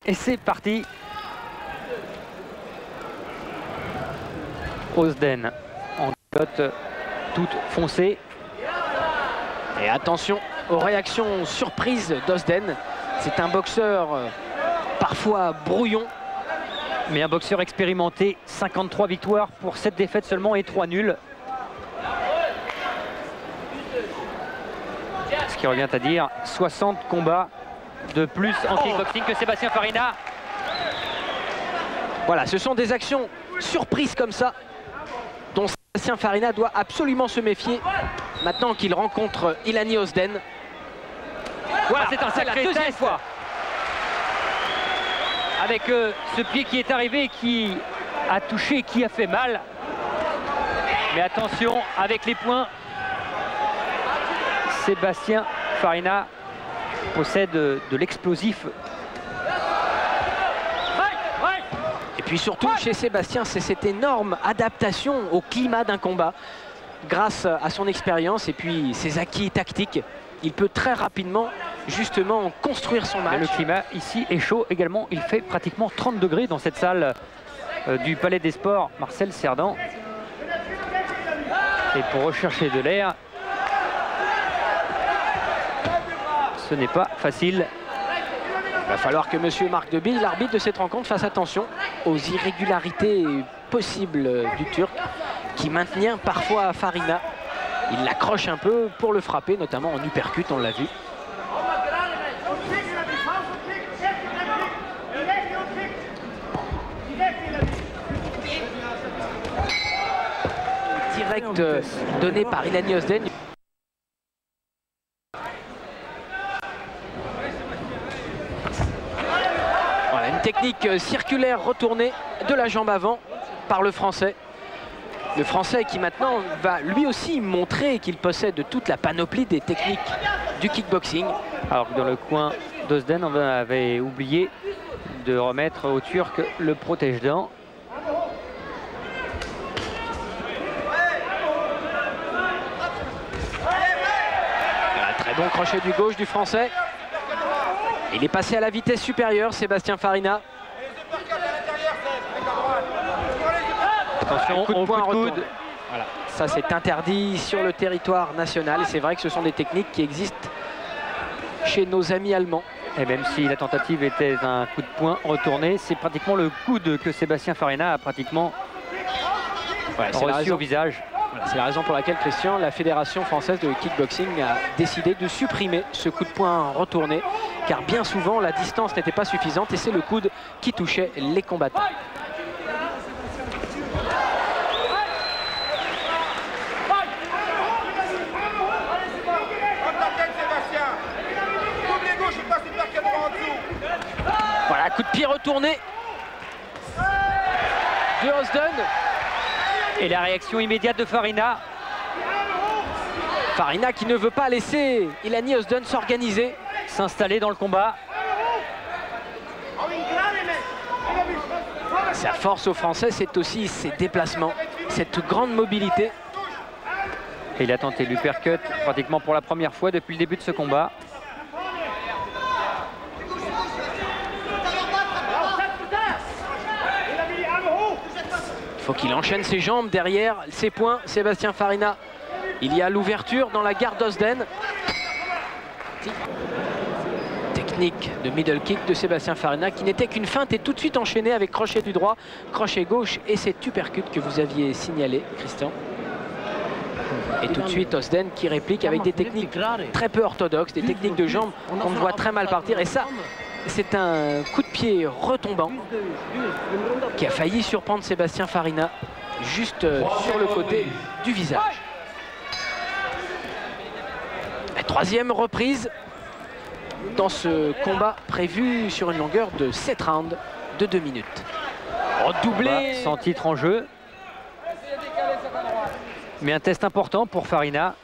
Et c'est parti. Osden en cote toute foncée. Et attention aux réactions surprises d'Osden. C'est un boxeur parfois brouillon. Mais un boxeur expérimenté, 53 victoires pour 7 défaites seulement et 3 nuls. Ce qui revient à dire 60 combats de plus en kickboxing que Sébastien Farina. Voilà, ce sont des actions surprises comme ça dont Sébastien Farina doit absolument se méfier maintenant qu'il rencontre Ilani Osden. Voilà, c'est un sacré la deuxième fois. Avec ce pied qui est arrivé et qui a touché, qui a fait mal. Mais attention, avec les poings, Sébastien Farina possède de l'explosif. Et puis surtout, chez Sébastien, c'est cette énorme adaptation au climat d'un combat. Grâce à son expérience et puis ses acquis tactiques, il peut très rapidement justement construire son match. Mais le climat ici est chaud également. Il fait pratiquement 30 degrés dans cette salle du Palais des Sports Marcel Cerdan. Et pour rechercher de l'air, ce n'est pas facile. Il va falloir que M. Marc Debille, l'arbitre de cette rencontre, fasse attention aux irrégularités possibles du Turc qui maintient parfois Farina. Il l'accroche un peu pour le frapper, notamment en uppercut, on l'a vu. Direct donné par Ilani Osden. Voilà, une technique circulaire retournée de la jambe avant par le Français. Le Français qui maintenant va lui aussi montrer qu'il possède toute la panoplie des techniques du kickboxing. Alors que dans le coin d'Osden, on avait oublié de remettre au Turc le protège-dents. Très bon crochet du gauche du Français. Il est passé à la vitesse supérieure, Sébastien Farina. Attention, coup de poing en coude. Voilà. Ça, c'est interdit sur le territoire national. Et c'est vrai que ce sont des techniques qui existent chez nos amis allemands. Et même si la tentative était un coup de poing retourné, c'est pratiquement le coude que Sébastien Farina a pratiquement reçu au visage. Voilà, c'est la raison pour laquelle, Christian, la Fédération française de kickboxing a décidé de supprimer ce coup de poing retourné. Car bien souvent, la distance n'était pas suffisante et c'est le coude qui touchait les combattants. Voilà, coup de pied retourné de Osden. Et la réaction immédiate de Farina. Farina qui ne veut pas laisser Ilani Osden s'organiser. S'installer dans le combat. Sa force aux Français, c'est aussi ses déplacements, cette grande mobilité. Et il a tenté l'uppercut pratiquement pour la première fois depuis le début de ce combat. Il faut qu'il enchaîne ses jambes derrière ses poings. Sébastien Farina, il y a l'ouverture dans la garde d'Osden. Technique de middle kick de Sébastien Farina qui n'était qu'une feinte et tout de suite enchaîné avec crochet du droit, crochet gauche et cet uppercut que vous aviez signalé, Christian. Et tout de suite Osden qui réplique avec des techniques très peu orthodoxes, des techniques de jambes qu'on voit très mal partir. Et ça, c'est un coup de pied retombant qui a failli surprendre Sébastien Farina juste sur le côté du visage. La troisième reprise dans ce combat prévu sur une longueur de 7 rounds de 2 minutes. Redoublé. Sans titre en jeu. Mais un test important pour Farina.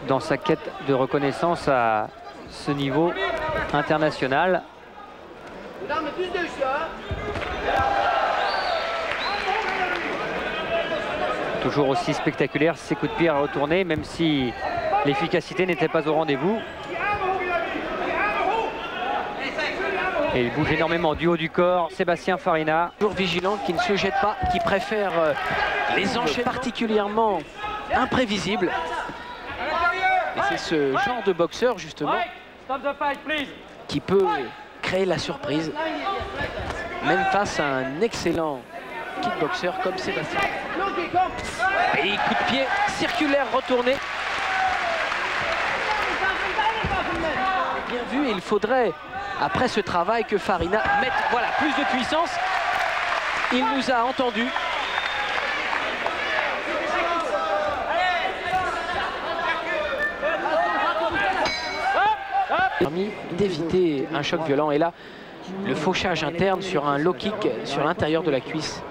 Dans sa quête de reconnaissance à ce niveau international. Toujours aussi spectaculaire ces coups de pied à retourner, même si l'efficacité n'était pas au rendez-vous. Et il bouge énormément du haut du corps. Sébastien Farina. Toujours vigilant, qui ne se jette pas, qui préfère les enchaîner particulièrement imprévisibles. Et c'est ce genre de boxeur justement qui peut créer la surprise, même face à un excellent kickboxer comme Sébastien. Et coup de pied circulaire retourné. Bien vu, il faudrait, après ce travail, que Farina mette voilà, plus de puissance. Il nous a entendus. Permis d'éviter un choc violent. Et là, le fauchage interne sur un low kick sur l'intérieur de la cuisse.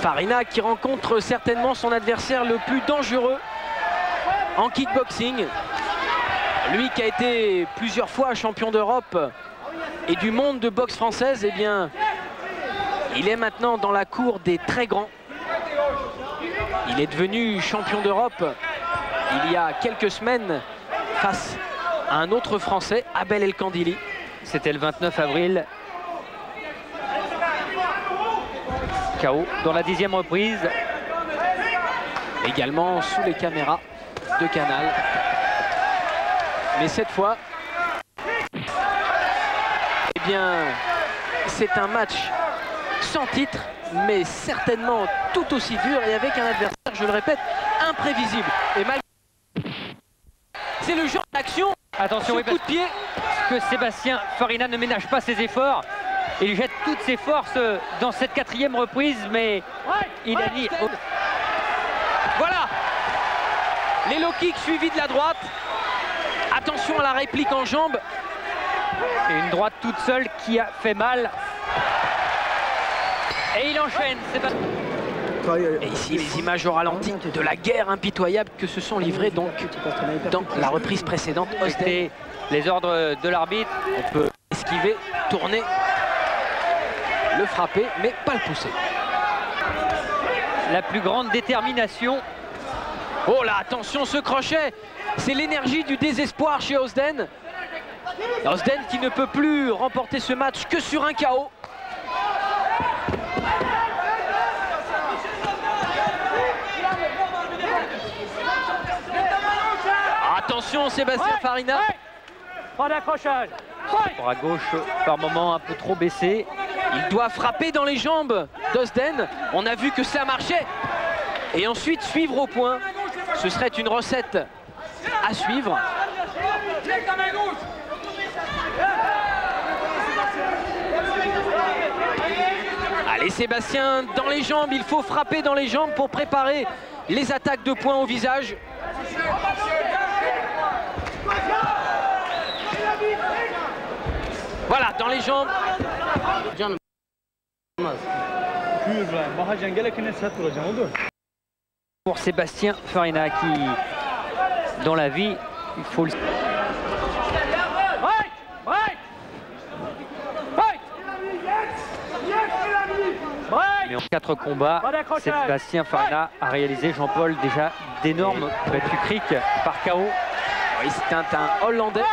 Farina qui rencontre certainement son adversaire le plus dangereux en kickboxing. Lui qui a été plusieurs fois champion d'Europe et du monde de boxe française, eh bien, il est maintenant dans la cour des très grands. Il est devenu champion d'Europe il y a quelques semaines face à un autre Français, Abel El-Kandili. C'était le 29 avril. KO dans la 10e reprise. Également sous les caméras de Canal. Mais cette fois, eh bien, c'est un match sans titre, mais certainement tout aussi dur et avec un adversaire, je le répète, imprévisible. Et malgré... C'est le genre d'action. Attention, coup de pied. Que Sébastien Farina ne ménage pas ses efforts. Il jette toutes ses forces dans cette 4e reprise, mais il a dit... Voilà. Les low kicks suivis de la droite. Attention à la réplique en jambe. Et une droite toute seule qui a fait mal. Et il enchaîne. Et ici, les images au ralenti de la guerre impitoyable que se sont livrées donc dans la reprise précédente. C'était les ordres de l'arbitre. On peut esquiver, tourner, le frapper, mais pas le pousser. La plus grande détermination. Oh là, attention ce crochet. C'est l'énergie du désespoir chez Osden. Osden qui ne peut plus remporter ce match que sur un KO. Attention Sébastien Farina. Pas d'accrochage. À gauche, par moment un peu trop baissé. Il doit frapper dans les jambes d'Osden. On a vu que ça marchait. Et ensuite suivre au point. Ce serait une recette à suivre. Allez Sébastien, dans les jambes, il faut frapper dans les jambes pour préparer les attaques de poing au visage. Voilà, dans les jambes. Pour Sébastien Farina qui, dans la vie, il faut le... Mais en 4 combats, Sébastien Farina a réalisé, Jean-Paul, déjà d'énormes battus cric par KO. Oui, c'est un Hollandais.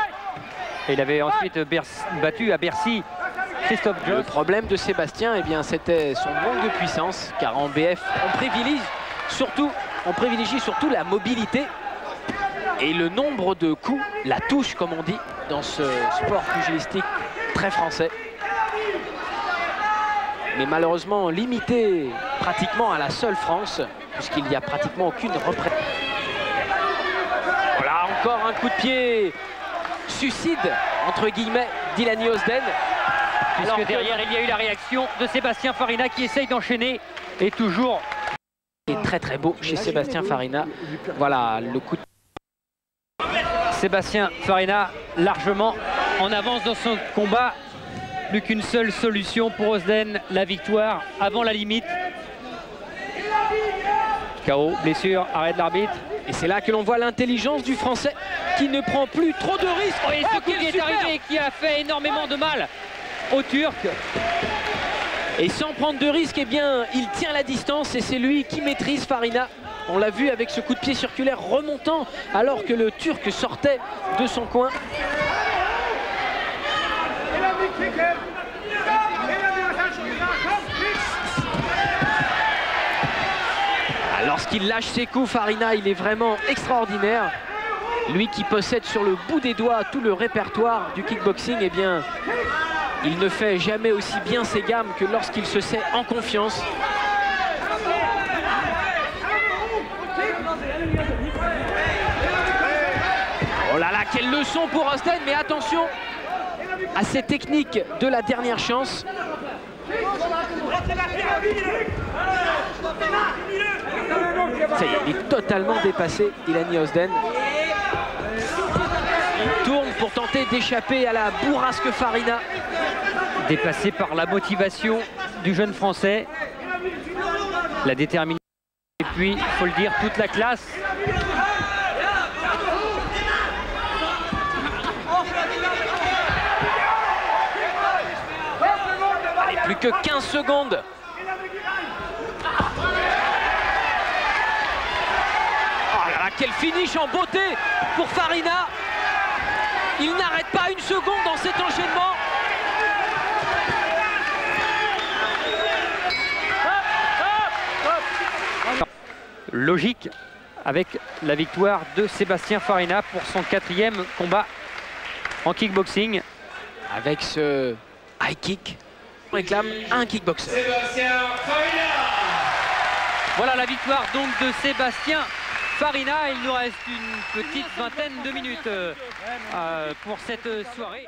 Et il avait ensuite battu à Bercy Christophe Jost. Le problème de Sébastien, eh bien, c'était son manque de puissance, car en BF, on privilégie surtout la mobilité et le nombre de coups, la touche comme on dit, dans ce sport pugilistique très français. Mais malheureusement limité pratiquement à la seule France, puisqu'il n'y a pratiquement aucune reprise. Voilà, encore un coup de pied suicide, entre guillemets, d'Ilani Osden. Puisque derrière, il y a eu la réaction de Sébastien Farina qui essaye d'enchaîner. Et toujours... C'est très très beau chez Sébastien Farina. Voilà, le coup de... Sébastien Farina largement en avance dans son combat. Plus qu'une seule solution pour Osden, la victoire avant la limite. KO, blessure, arrêt de l'arbitre. Et c'est là que l'on voit l'intelligence du Français qui ne prend plus trop de risques. Et ce coup qui est arrivé qui a fait énormément de mal au Turc. Et sans prendre de risques, eh bien, il tient la distance et c'est lui qui maîtrise Farina. On l'a vu avec ce coup de pied circulaire remontant alors que le Turc sortait de son coin. Lorsqu'il lâche ses coups, Farina, il est vraiment extraordinaire. Lui qui possède sur le bout des doigts tout le répertoire du kickboxing, eh bien, il ne fait jamais aussi bien ses gammes que lorsqu'il se sait en confiance. Oh là là, quelle leçon pour Austin, mais attention à ces techniques de la dernière chance. Ça y est, il est totalement dépassé, Ilani Ozden. Il tourne pour tenter d'échapper à la bourrasque Farina. Dépassé par la motivation du jeune Français, la détermination et puis, il faut le dire, toute la classe. Allez, plus que 15 secondes. Quel finish en beauté pour Farina. Il n'arrête pas une seconde dans cet enchaînement. Logique avec la victoire de Sébastien Farina pour son 4e combat en kickboxing. Avec ce high kick, on réclame un kickboxer. Voilà la victoire donc de Sébastien Farina. Il nous reste une petite vingtaine de minutes pour cette soirée.